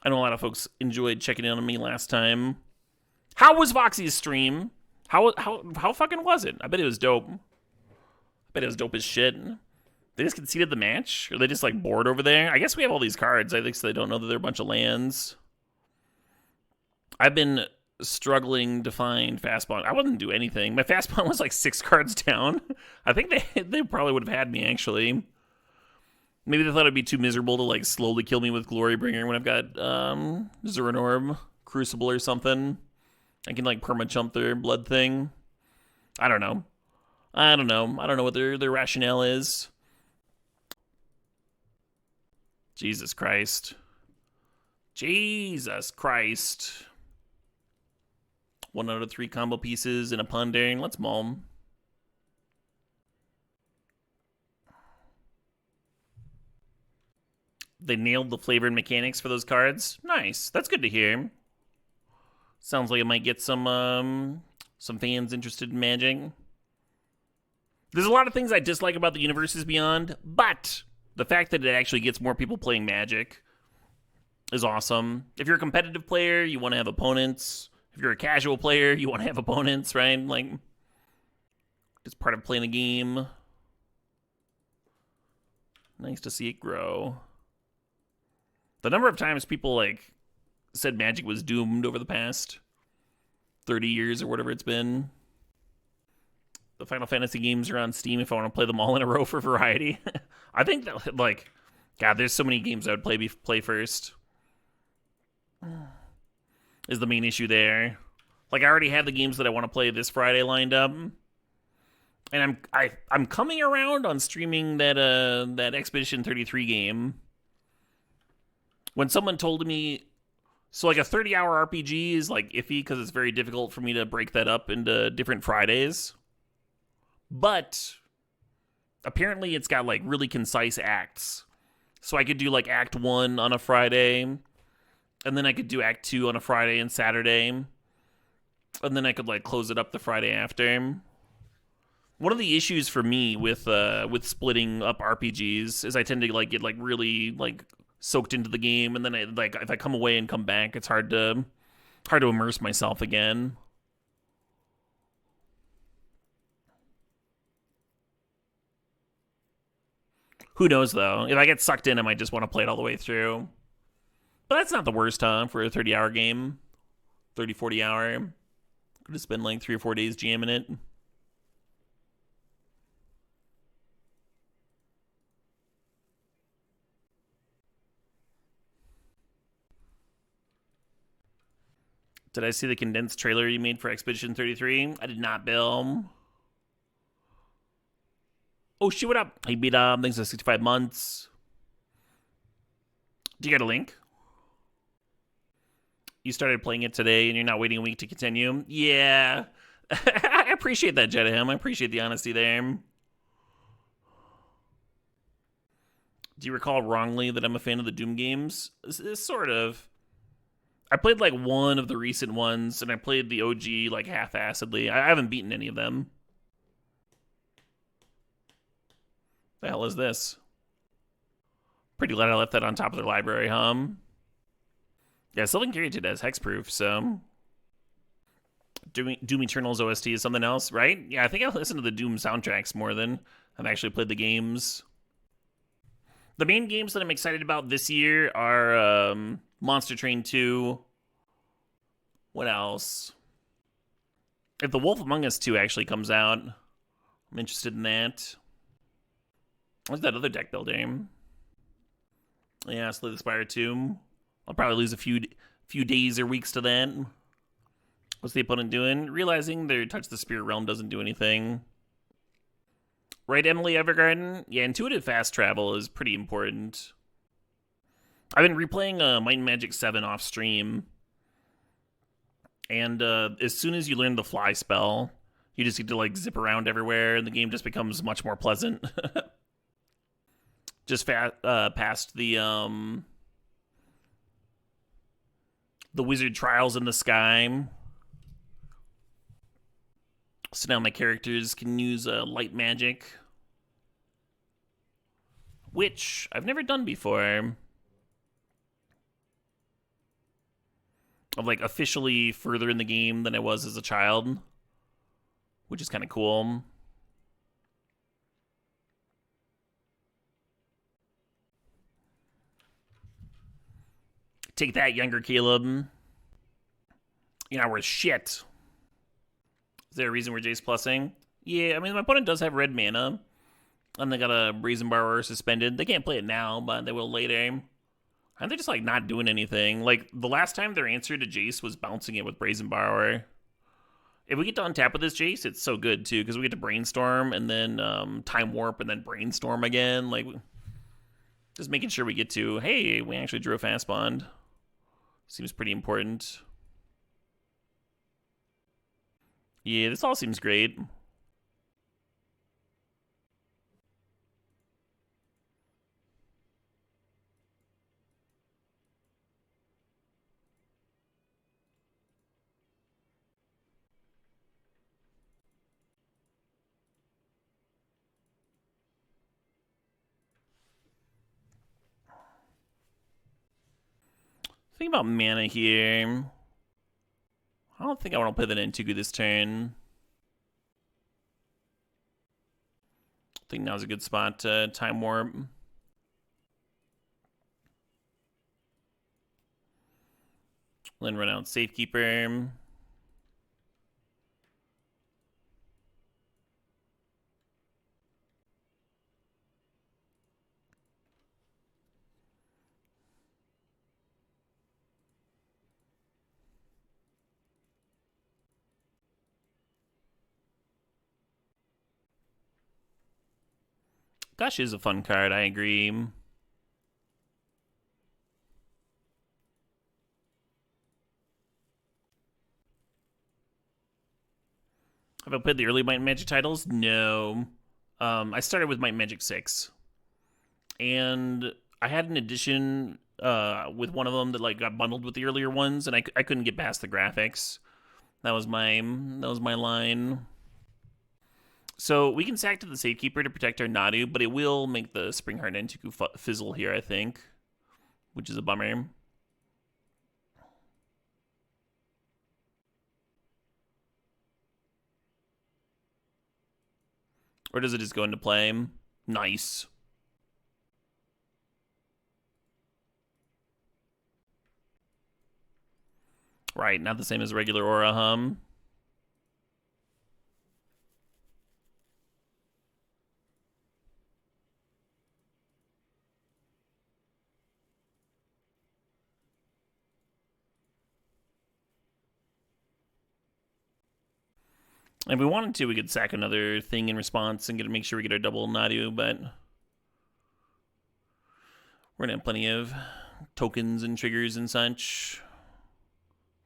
know a lot of folks enjoyed checking in on me last time. How was Voxy's stream? How fucking was it? I bet it was dope. I bet it was dope as shit. They just conceded the match? Or they just like bored over there? I guess we have all these cards. I think so they don't know that they're a bunch of lands. I've been struggling to find fast bond. I wouldn't do anything. My fast bond was like 6 cards down. I think they probably would have had me actually. Maybe they thought it'd be too miserable to like slowly kill me with Glorybringer when I've got Zurin Orb, Crucible or something. I can like perma-chump their blood thing. I don't know. I don't know what their rationale is. Jesus Christ. Jesus Christ. 1 out of 3 combo pieces and a Pondering. Let's maul 'em. They nailed the flavor and mechanics for those cards. Nice. That's good to hear. Sounds like it might get some fans interested in Magic. There's a lot of things I dislike about the Universes Beyond, but the fact that it actually gets more people playing Magic is awesome. If you're a competitive player, you want to have opponents. If you're a casual player, you want to have opponents, right? Like, it's part of playing the game. Nice to see it grow. The number of times people, like, said Magic was doomed over the past 30 years or whatever it's been. The Final Fantasy games are on Steam if I want to play them all in a row for variety. I think that, like, God, there's so many games I would play first. Is the main issue there. Like, I already have the games that I want to play this Friday lined up. And I'm coming around on streaming that Expedition 33 game. When someone told me, so like a 30-hour RPG is like iffy because it's very difficult for me to break that up into different Fridays. But apparently it's got like really concise acts. So I could do like Act 1 on a Friday, and then I could do Act 2 on a Friday and Saturday, and then I could like close it up the Friday after. One of the issues for me with splitting up RPGs is I tend to like get like really like soaked into the game, and then if I come away and come back, it's hard to immerse myself again. Who knows, though? If I get sucked in, I might just want to play it all the way through. But that's not the worst, huh, for a 30-hour game. 30, 40 hour. Could have spent like 3 or 4 days jamming it. Did I see the condensed trailer you made for Expedition 33? I did not, Bill. Oh, shit, what up? Hey, beat up. Thanks for 65 months. Do you get a link? You started playing it today and you're not waiting a week to continue? Yeah. I appreciate that, Jedaham. I appreciate the honesty there. Do you recall wrongly that I'm a fan of the Doom games? Sort of. I played like one of the recent ones, and I played the OG like half-assedly. I haven't beaten any of them. The hell is this? Pretty glad I left that on top of their library, huh? Yeah, Sylvan Created as hexproof, so Doom Eternal's OST is something else, right? Yeah, I think I listen to the Doom soundtracks more than I've actually played the games. The main games that I'm excited about this year are Monster Train 2. What else? If The Wolf Among Us 2 actually comes out, I'm interested in that. What's that other deck building? Yeah, Slay the Spire 2. I'll probably lose a few days or weeks to that. What's the opponent doing? Realizing their Touch the Spirit Realm doesn't do anything. Right, Emily Evergarden? Yeah, intuitive fast travel is pretty important. I've been replaying Might and Magic 7 off stream. And as soon as you learn the fly spell, you just get to like zip around everywhere, and the game just becomes much more pleasant. Just past the wizard trials in the sky. So now my characters can use light magic, which I've never done before. I'm like officially further in the game than I was as a child, which is kind of cool. Take that, younger Caleb. You're not worth shit. Is there a reason we're Jace plussing? Yeah, I mean, my opponent does have red mana, and they got a Brazen Borrower suspended. They can't play it now, but they will later. And they're just, like, not doing anything. Like, the last time their answer to Jace was bouncing it with Brazen Borrower. If we get to untap with this Jace, it's so good, too, because we get to Brainstorm, and then Time Warp, and then Brainstorm again. Like, just making sure we get to, hey, we actually drew a fast bond. Seems pretty important. Yeah, this all seems great. Think about mana here. I don't think I want to play the Nantuku this turn. I think now's a good spot to Time Warp. Then run out Safekeeper. Gush is a fun card, I agree. Have I played the early Might and Magic titles? No. I started with Might and Magic 6. And I had an edition with one of them that like got bundled with the earlier ones, and I couldn't get past the graphics. That was my line. So we can sack to the Safekeeper to protect our Nadu, but it will make the Springheart Nantuku fizzle here, I think, which is a bummer. Or does it just go into play? Nice. Right, not the same as regular Aura Hum. If we wanted to, we could sack another thing in response and make sure we get our double Nadu, but we're gonna have plenty of tokens and triggers and such.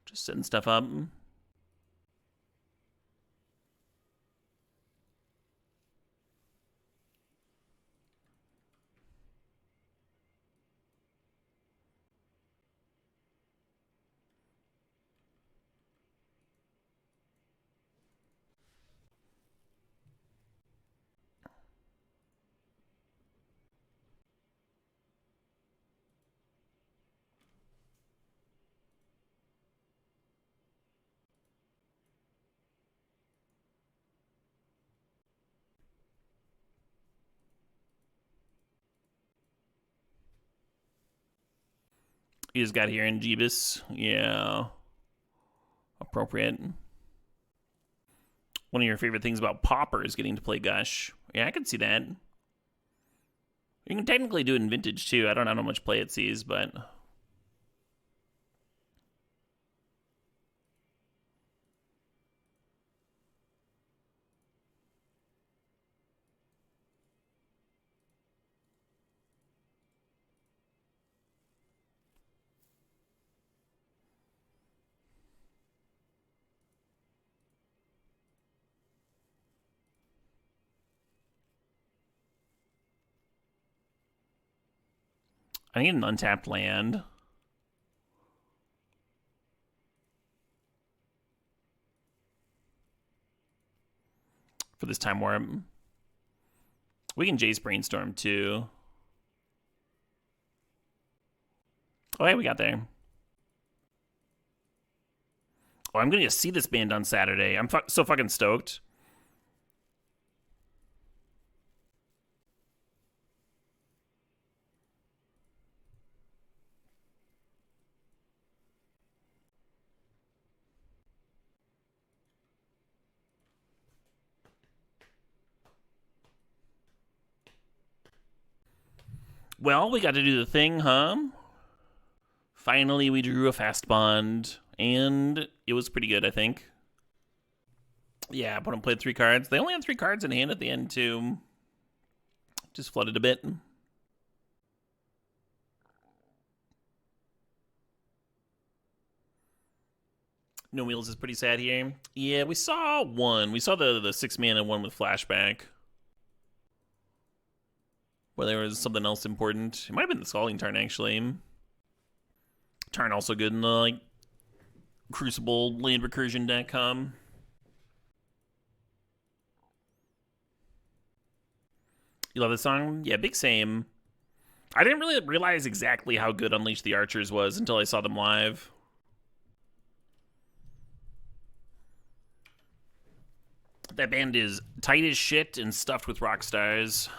Just setting stuff up. He just got here in Jeebus. Yeah. Appropriate. One of your favorite things about Pauper is getting to play Gush. Yeah, I can see that. You can technically do it in Vintage, too. I don't know how much play it sees, but... I need an untapped land. For this Time Warp. We can Jace Brainstorm, too. Oh, hey, we got there. Oh, I'm going to see this band on Saturday. I'm so fucking stoked. Well, we got to do the thing, huh? Finally, we drew a fast bond, and it was pretty good, I think. Yeah, opponent played 3 cards. They only had 3 cards in hand at the end, too. Just flooded a bit. No Wheels is pretty sad here. Yeah, we saw one. We saw the 6-mana one with flashback. Where there was something else important. It might have been the Scalding Tarn, actually. Tarn also good in the, like, Crucible land recursion deck, You love this song? Yeah, big same. I didn't really realize exactly how good Unleash the Archers was until I saw them live. That band is tight as shit and stuffed with rock stars.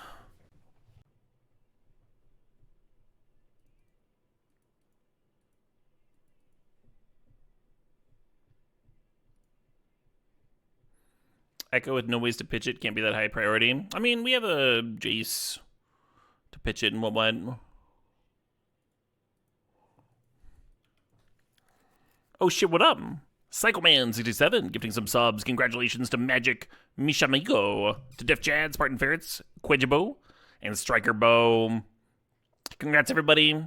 Echo with no ways to pitch it can't be that high priority. I mean, we have a Jace to pitch it and what. Oh shit, what up? Cycleman67 gifting some subs. Congratulations to Magic Mishamigo, to Def Chad, Spartan Ferrets, Quejibo, and Striker Bow. Congrats, everybody.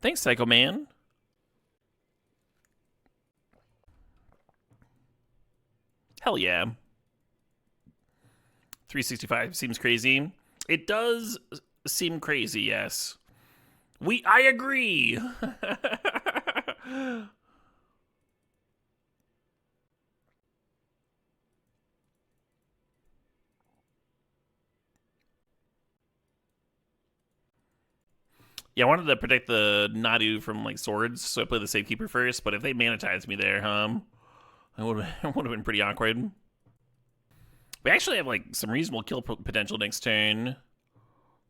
Thanks, Psycho Man. Hell yeah. 365 seems crazy. It does seem crazy, yes. I agree. Yeah, I wanted to protect the Nadu from like swords, so I played the Safekeeper first. But if they manatized me there, it would have been pretty awkward. We actually have like some reasonable kill potential next turn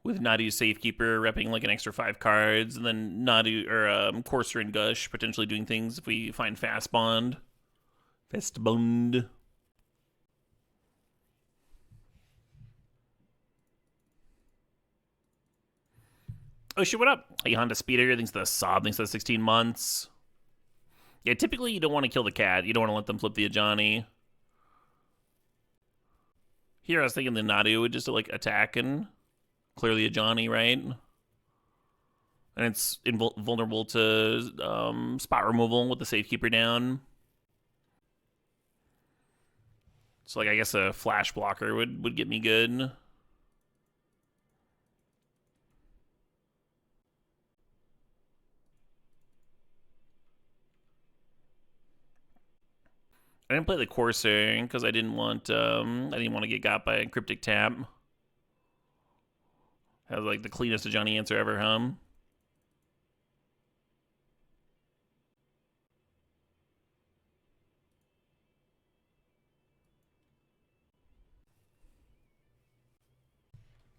with Nadu Safekeeper repping like an extra 5 cards, and then Nadu or Courser and Gush potentially doing things if we find Fast Bond. Oh shit, what up? Hey, Honda Speeder thinks the Sob thinks the 16 months. Yeah, typically you don't want to kill the cat. You don't want to let them flip the Ajani. Here I was thinking the Nadu would just like attack and clear the Ajani, right? And it's vulnerable to spot removal with the Safekeeper down. So like I guess a flash blocker would get me good. I didn't play the Corsair because I didn't want to get got by a Cryptic Tap. Has like the cleanest Ajani answer ever,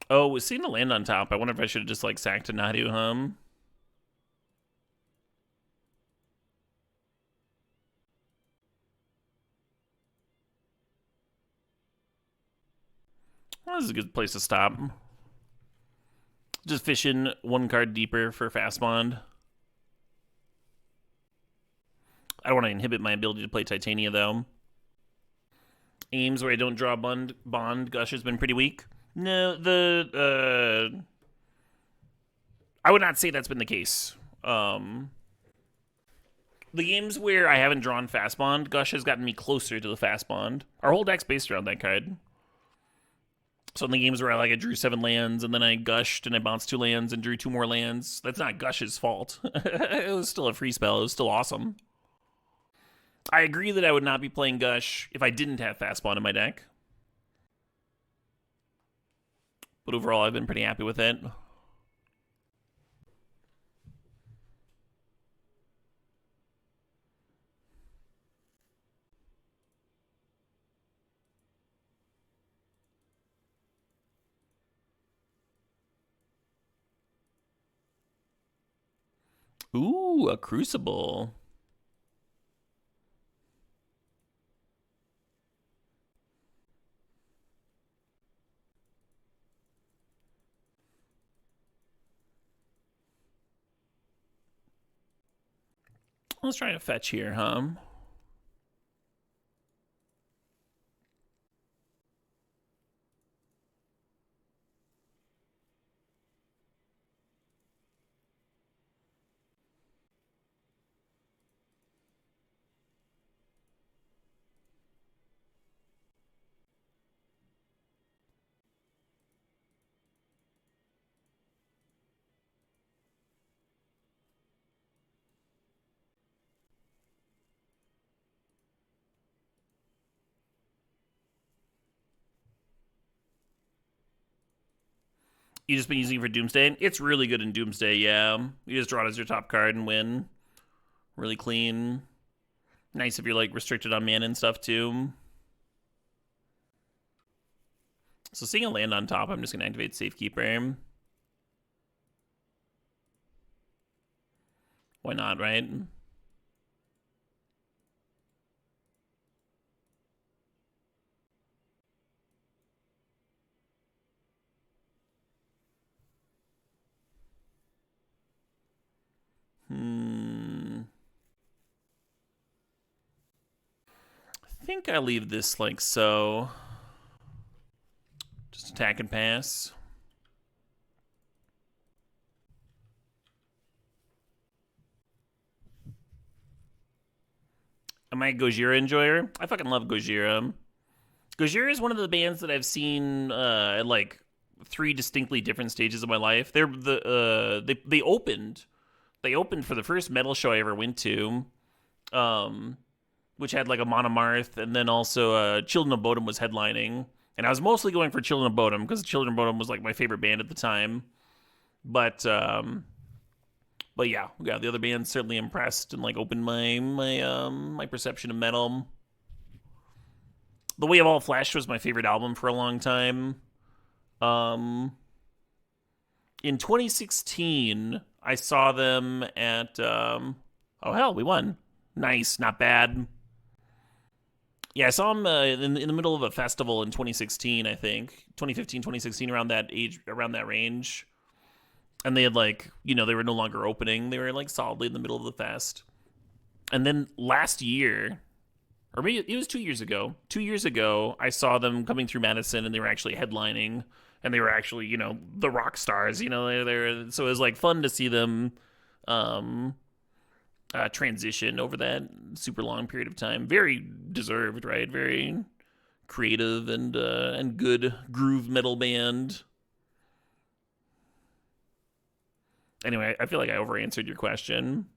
Oh, was seeing the land on top. I wonder if I should have just like sacked to Nadu, Well, this is a good place to stop. Just fishing 1 card deeper for Fast Bond. I don't want to inhibit my ability to play Titania, though. Aims where I don't draw Bond Gush has been pretty weak. No, I would not say that's been the case. The games where I haven't drawn Fast Bond, Gush has gotten me closer to the Fast Bond. Our whole deck's based around that card. So in the games where I drew 7 lands and then I gushed and I bounced 2 lands and drew 2 more lands, that's not Gush's fault. It was still a free spell. It was still awesome. I agree that I would not be playing Gush if I didn't have Fast Bond in my deck. But overall, I've been pretty happy with it. Ooh, a Crucible. Let's try to fetch here, You just been using it for Doomsday? It's really good in Doomsday, yeah. You just draw it as your top card and win. Really clean. Nice if you're like restricted on mana and stuff too. So seeing a land on top, I'm just gonna activate Safekeeper. Why not, right? I think I leave this like so. Just attack and pass. Am I a Gojira enjoyer? I fucking love Gojira. Gojira is one of the bands that I've seen at like 3 distinctly different stages of my life. They opened for the first metal show I ever went to, which had like a Monomarth, and then also Children of Bodom was headlining. And I was mostly going for Children of Bodom because Children of Bodom was like my favorite band at the time. But yeah, the other bands certainly impressed and like opened my perception of metal. The Way of All Flesh was my favorite album for a long time. In 2016, I saw them at oh hell, we won. Nice, not bad. Yeah, I saw them in the middle of a festival in 2016, I think. 2015, 2016, around that range. And they had like, they were no longer opening. They were like solidly in the middle of the fest. And then last year, or maybe it was 2 years ago. 2 years ago, I saw them coming through Madison, and they were actually headlining, and they were actually, the rock stars. So it was like fun to see them transition over that super long period of time. Very deserved, right? Very creative and good groove metal band. Anyway, I feel like I over answered your question.